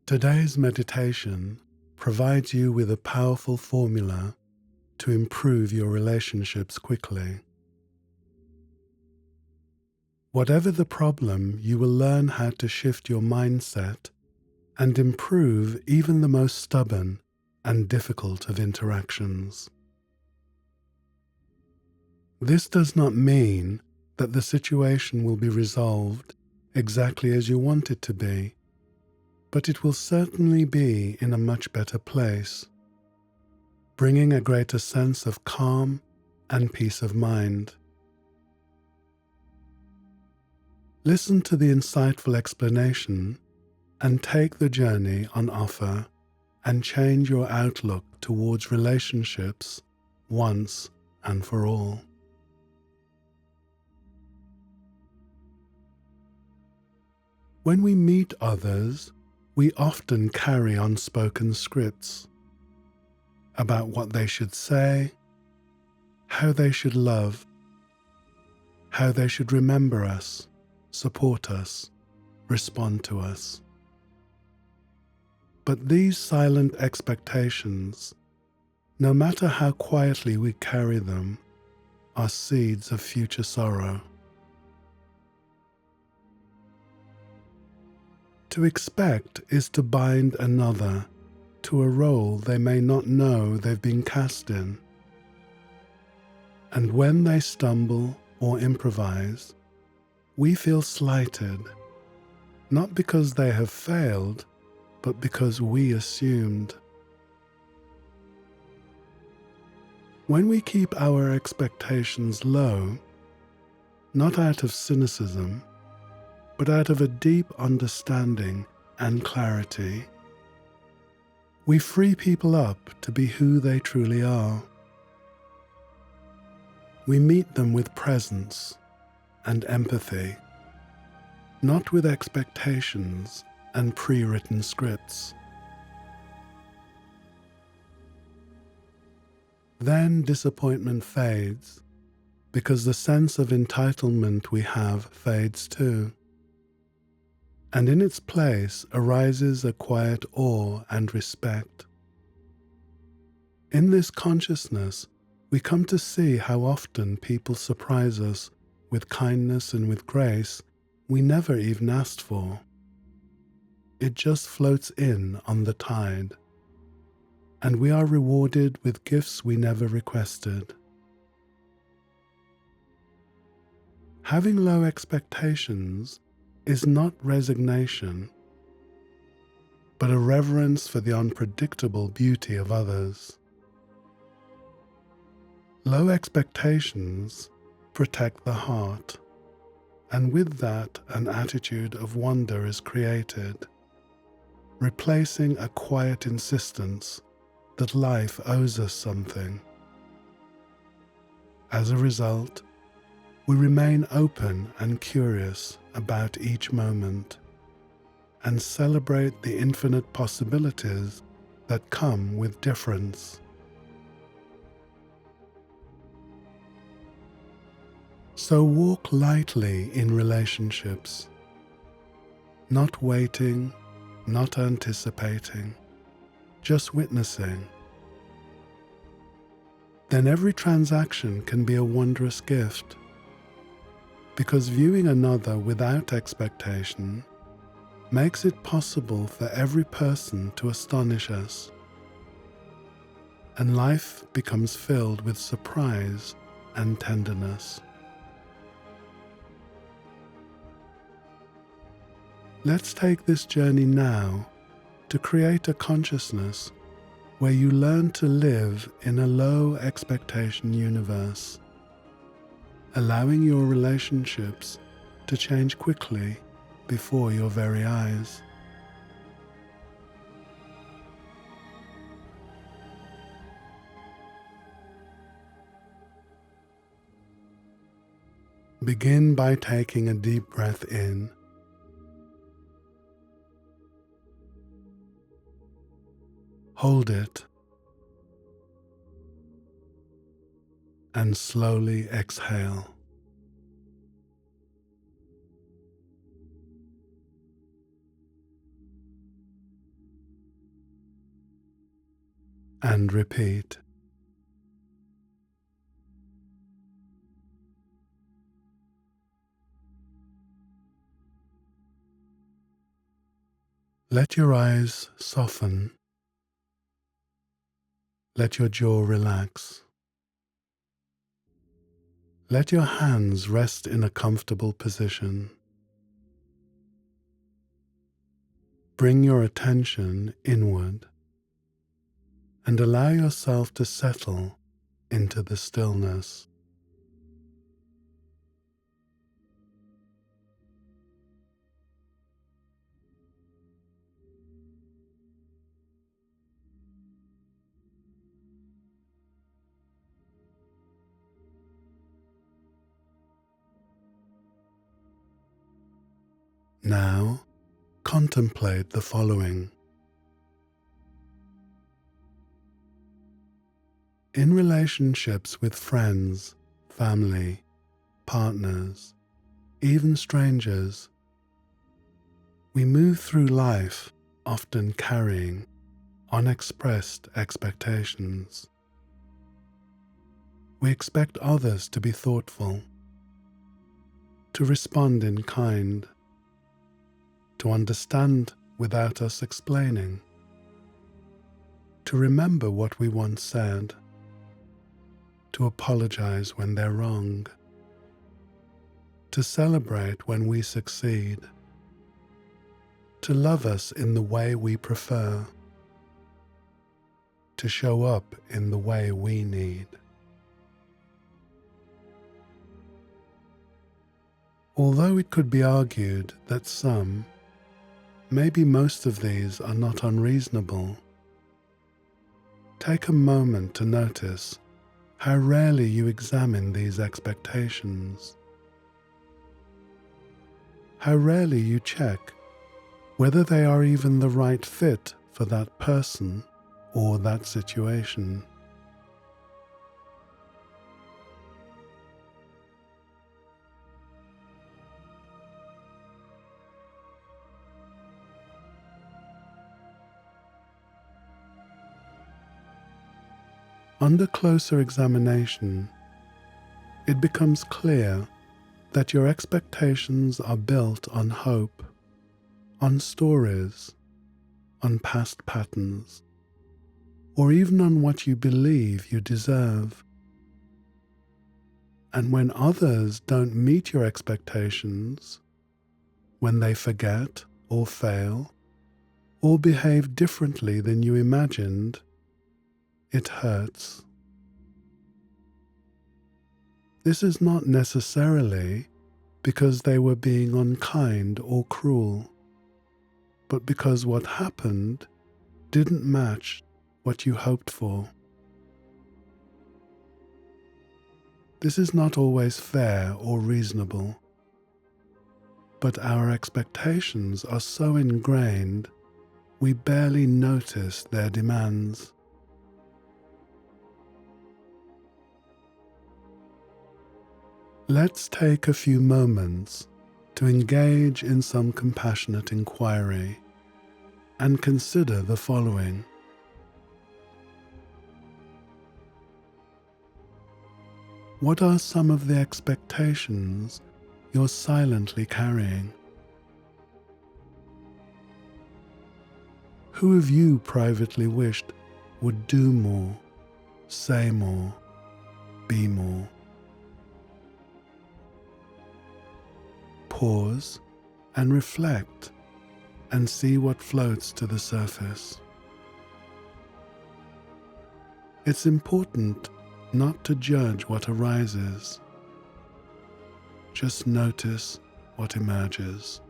Today's meditation provides you with a powerful formula to improve your relationships quickly. Whatever the problem, you will learn how to shift your mindset and improve even the most stubborn and difficult of interactions. This does not mean that the situation will be resolved exactly as you want it to be, but it will certainly be in a much better place, bringing a greater sense of calm and peace of mind. Listen to the insightful explanation and take the journey on offer and change your outlook towards relationships once and for all. When we meet others, we often carry unspoken scripts about what they should say, how they should love, how they should remember us, support us, respond to us. But these silent expectations, no matter how quietly we carry them, are seeds of future sorrow. To expect is to bind another to a role they may not know they've been cast in. And when they stumble or improvise, we feel slighted, not because they have failed, but because we assumed. When we keep our expectations low, not out of cynicism, but out of a deep understanding and clarity, we free people up to be who they truly are. We meet them with presence and empathy, not with expectations and pre-written scripts. Then disappointment fades, because the sense of entitlement we have fades too. And in its place arises a quiet awe and respect. In this consciousness, we come to see how often people surprise us with kindness and with grace we never even asked for. It just floats in on the tide, and we are rewarded with gifts we never requested. Having low expectations is not resignation, but a reverence for the unpredictable beauty of others. Low expectations protect the heart, and with that an attitude of wonder is created, replacing a quiet insistence that life owes us something. As a result, we remain open and curious about each moment and celebrate the infinite possibilities that come with difference. So walk lightly in relationships, not waiting, not anticipating, just witnessing. Then every transaction can be a wondrous gift, because viewing another without expectation makes it possible for every person to astonish us, and life becomes filled with surprise and tenderness. Let's take this journey now to create a consciousness where you learn to live in a low expectation universe, allowing your relationships to change quickly before your very eyes. Begin by taking a deep breath in. Hold it and slowly exhale. and repeat. Let your eyes soften. Let your jaw relax. Let your hands rest in a comfortable position. Bring your attention inward and allow yourself to settle into the stillness. Now, contemplate the following. In relationships with friends, family, partners, even strangers, we move through life often carrying unexpressed expectations. We expect others to be thoughtful, to respond in kind, to understand without us explaining, to remember what we once said, to apologize when they're wrong, to celebrate when we succeed, to love us in the way we prefer, to show up in the way we need. Although it could be argued that some, maybe most of these are not unreasonable, take a moment to notice how rarely you examine these expectations. How rarely you check whether they are even the right fit for that person or that situation. Under closer examination, it becomes clear that your expectations are built on hope, on stories, on past patterns, or even on what you believe you deserve. And when others don't meet your expectations, when they forget or fail, or behave differently than you imagined, it hurts. This is not necessarily because they were being unkind or cruel, but because what happened didn't match what you hoped for. This is not always fair or reasonable, but our expectations are so ingrained we barely notice their demands. Let's take a few moments to engage in some compassionate inquiry and consider the following. What are some of the expectations you're silently carrying? Who have you privately wished would do more, say more, be more? Pause and reflect and see what floats to the surface. It's important not to judge what arises. Just notice what emerges.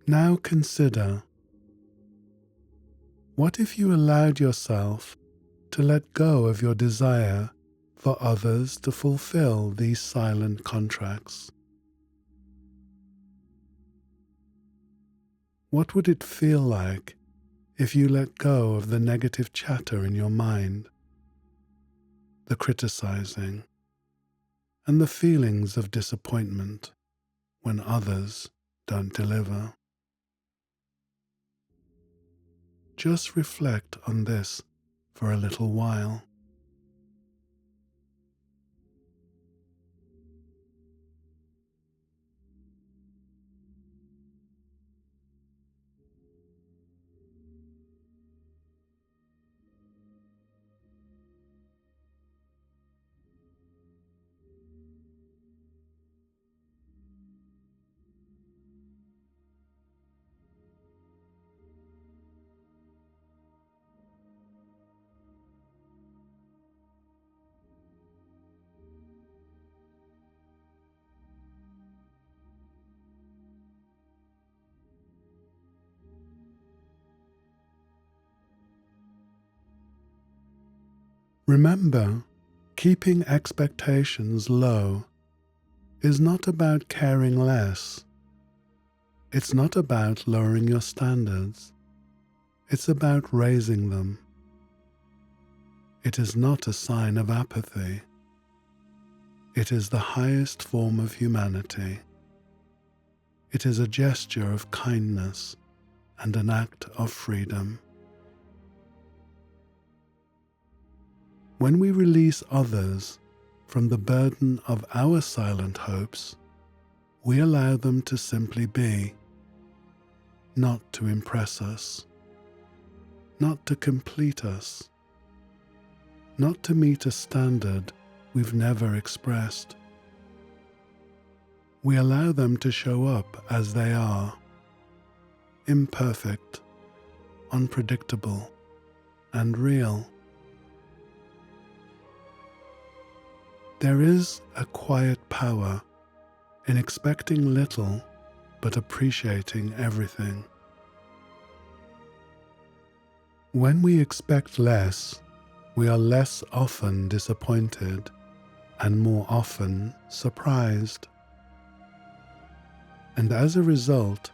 Now consider, what if you allowed yourself to let go of your desire for others to fulfill these silent contracts? What would it feel like if you let go of the negative chatter in your mind, the criticizing, and the feelings of disappointment when others don't deliver? Just reflect on this for a little while. Remember, keeping expectations low is not about caring less. It's not about lowering your standards. It's about raising them. It is not a sign of apathy. It is the highest form of humanity. It is a gesture of kindness and an act of freedom. When we release others from the burden of our silent hopes, we allow them to simply be, not to impress us, not to complete us, not to meet a standard we've never expressed. We allow them to show up as they are, imperfect, unpredictable, and real. There is a quiet power in expecting little but appreciating everything. When we expect less, we are less often disappointed and more often surprised. And as a result,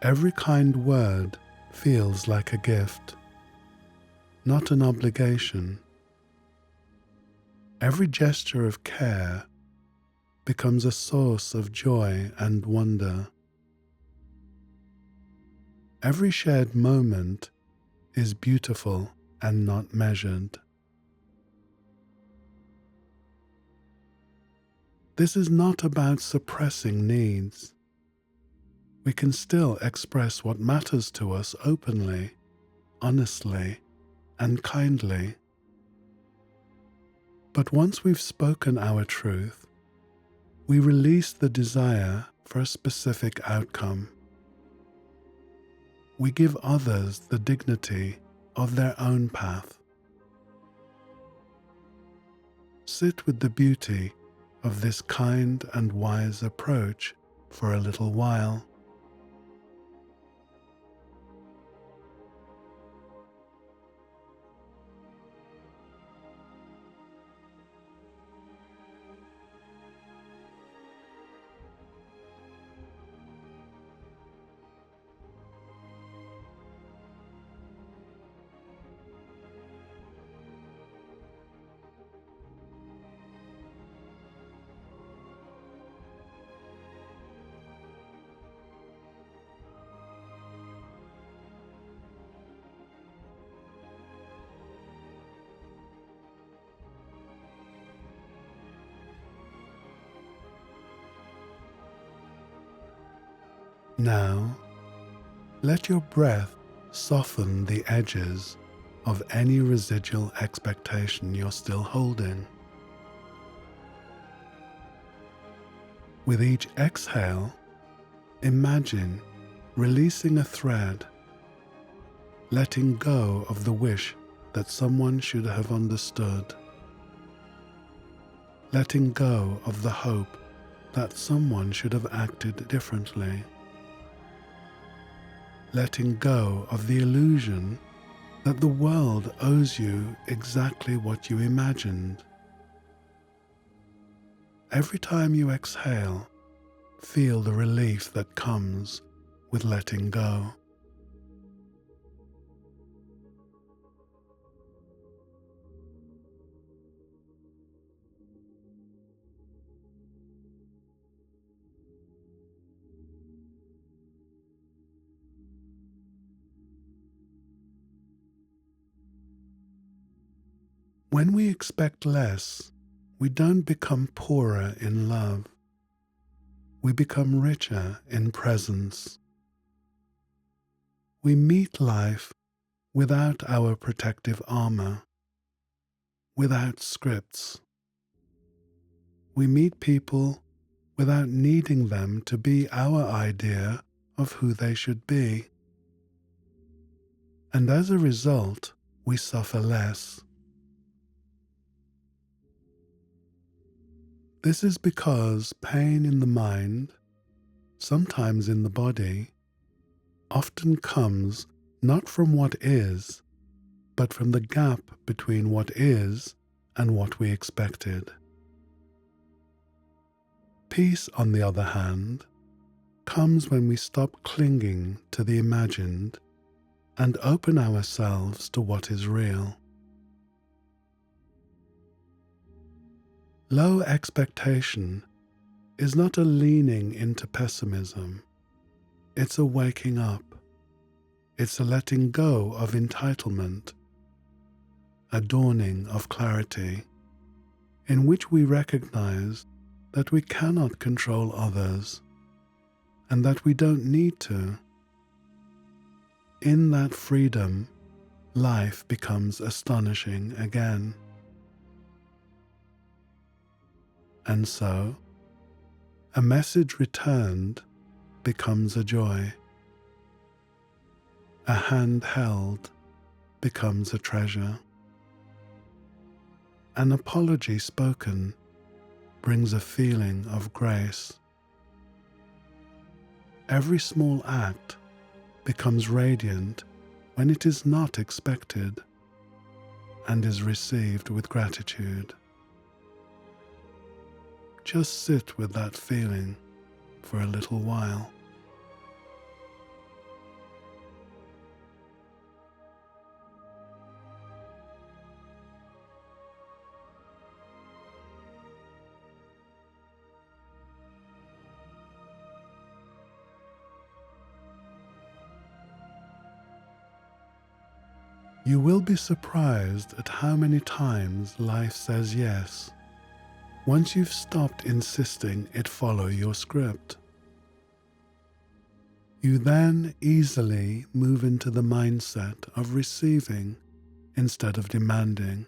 every kind word feels like a gift, not an obligation. Every gesture of care becomes a source of joy and wonder. Every shared moment is beautiful and not measured. This is not about suppressing needs. We can still express what matters to us openly, honestly, and kindly. But once we've spoken our truth, we release the desire for a specific outcome. We give others the dignity of their own path. Sit with the beauty of this kind and wise approach for a little while. Now, let your breath soften the edges of any residual expectation you're still holding. With each exhale, imagine releasing a thread, letting go of the wish that someone should have understood, letting go of the hope that someone should have acted differently. letting go of the illusion that the world owes you exactly what you imagined. Every time you exhale, feel the relief that comes with letting go. When we expect less, we don't become poorer in love. We become richer in presence. We meet life without our protective armor, without scripts. We meet people without needing them to be our idea of who they should be. And as a result, we suffer less. This is because pain in the mind, sometimes in the body, often comes not from what is, but from the gap between what is and what we expected. Peace, on the other hand, comes when we stop clinging to the imagined and open ourselves to what is real. Low expectation is not a leaning into pessimism. It's a waking up. It's a letting go of entitlement, a dawning of clarity, in which we recognize that we cannot control others and that we don't need to. In that freedom, life becomes astonishing again. And so, a message returned becomes a joy. A hand held becomes a treasure. An apology spoken brings a feeling of grace. Every small act becomes radiant when it is not expected and is received with gratitude. Just sit with that feeling for a little while. You will be surprised at how many times life says yes, once you've stopped insisting it follow your script. You then easily move into the mindset of receiving instead of demanding.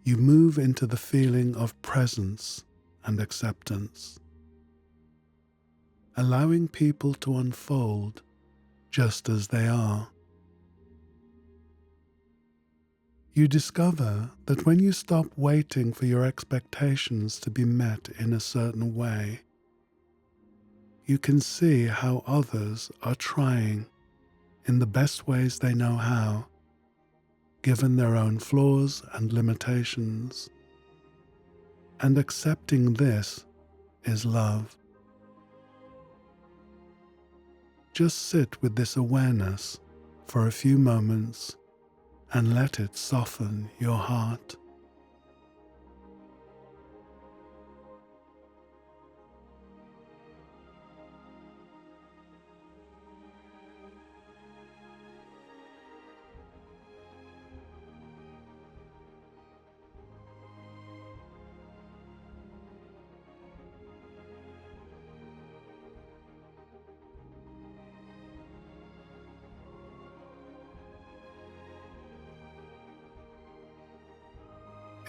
You move into the feeling of presence and acceptance, allowing people to unfold just as they are. You discover that when you stop waiting for your expectations to be met in a certain way, you can see how others are trying in the best ways they know how, given their own flaws and limitations. And accepting this is love. Just sit with this awareness for a few moments and let it soften your heart.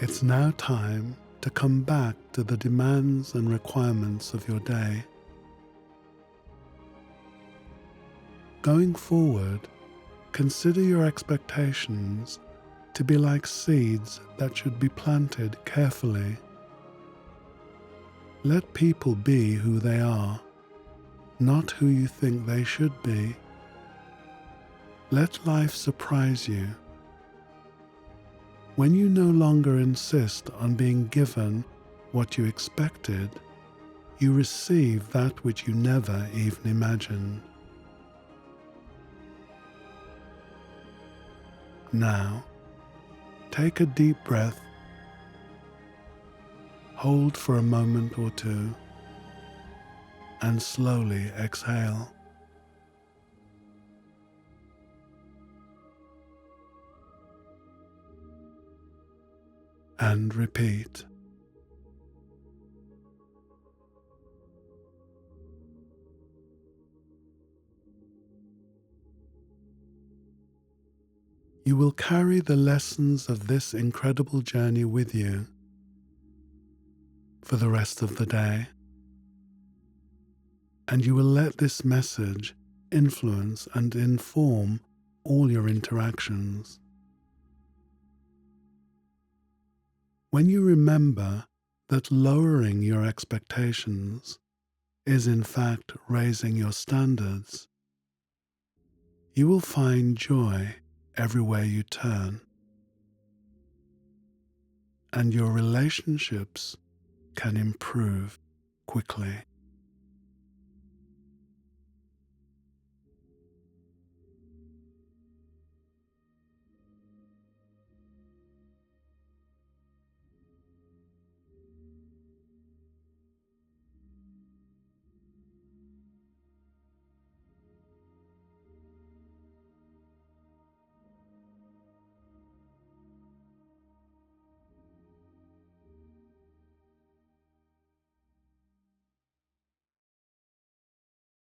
It's now time to come back to the demands and requirements of your day. Going forward, consider your expectations to be like seeds that should be planted carefully. Let people be who they are, not who you think they should be. Let life surprise you. When you no longer insist on being given what you expected, you receive that which you never even imagined. Now, take a deep breath, hold for a moment or two, and slowly exhale. And repeat. You will carry the lessons of this incredible journey with you for the rest of the day, and you will let this message influence and inform all your interactions. When you remember that lowering your expectations is in fact raising your standards, you will find joy everywhere you turn, and your relationships can improve quickly.